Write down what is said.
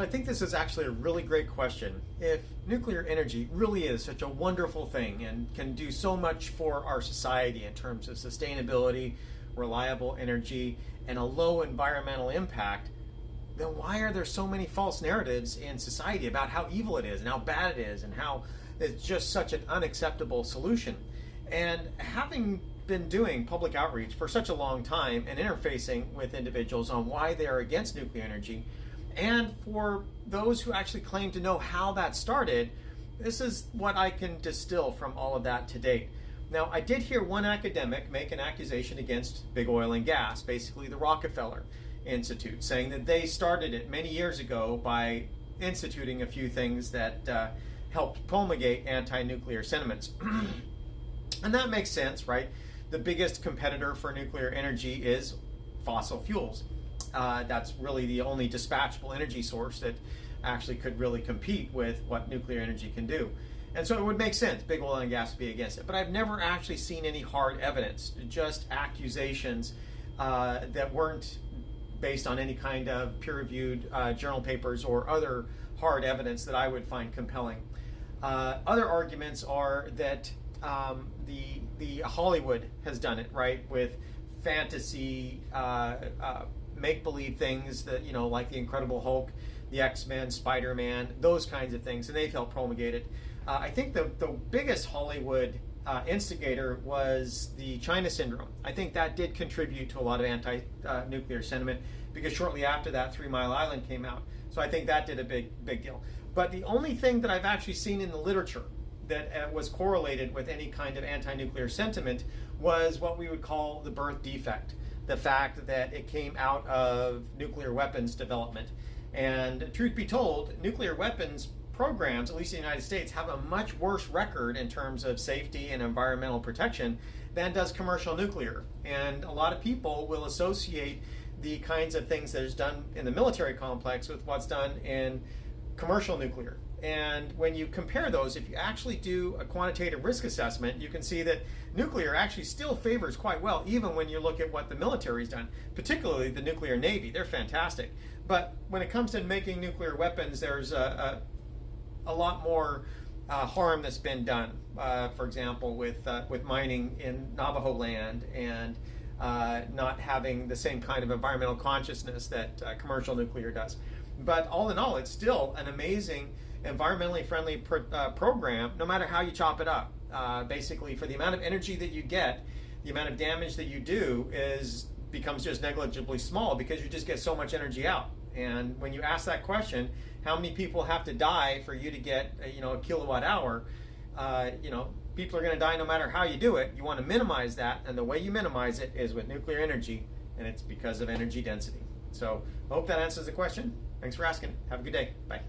I think this is actually a really great question. If nuclear energy really is such a wonderful thing and can do so much for our society in terms of sustainability, reliable energy, and a low environmental impact, then why are there so many false narratives in society about how evil it is and how bad it is and how it's just such an unacceptable solution? And having been doing public outreach for such a long time and interfacing with individuals on why they are against nuclear energy, and for those who actually claim to know how that started, this is what I can distill from all of that to date. Now, I did hear one academic make an accusation against big oil and gas, basically the Rockefeller Institute, saying that they started it many years ago by instituting a few things that helped promulgate anti-nuclear sentiments. And that makes sense, right? The biggest competitor for nuclear energy is fossil fuels. That's really the only dispatchable energy source that actually could really compete with what nuclear energy can do. And so it would make sense, big oil and gas to be against it. But I've never actually seen any hard evidence, just accusations that weren't based on any kind of peer-reviewed journal papers or other hard evidence that I would find compelling. Other arguments are that the Hollywood has done it, right, with fantasy make-believe things that, you know, like the Incredible Hulk, the X-Men, Spider-Man, those kinds of things, and they've helped promulgate it. I think the biggest Hollywood instigator was the China Syndrome. I think that did contribute to a lot of anti-nuclear sentiment, because shortly after that, 3 Mile Island came out. So I think that did a big deal. But the only thing that I've actually seen in the literature that was correlated with any kind of anti-nuclear sentiment was what we would call the birth defect. The fact that it came out of nuclear weapons development. And truth be told, nuclear weapons programs, at least in the United States, have a much worse record in terms of safety and environmental protection than does commercial nuclear. And a lot of people will associate the kinds of things that is done in the military complex with what's done in commercial nuclear. And when you compare those, if you actually do a quantitative risk assessment, you can see that nuclear actually still favors quite well, even when you look at what the military's done, particularly the nuclear navy. They're fantastic. But when it comes to making nuclear weapons, there's a lot more harm that's been done. For example, with mining in Navajo land and not having the same kind of environmental consciousness that commercial nuclear does. But all in all, it's still an amazing environmentally friendly program, no matter how you chop it up. Basically, for the amount of energy that you get, the amount of damage that you do becomes just negligibly small, because you just get so much energy out. And when you ask that question, how many people have to die for you to get a kilowatt hour? People are going to die no matter how you do it. You want to minimize that, and the way you minimize it is with nuclear energy, and it's because of energy density. So I hope that answers the question. Thanks for asking. Have a good day. Bye.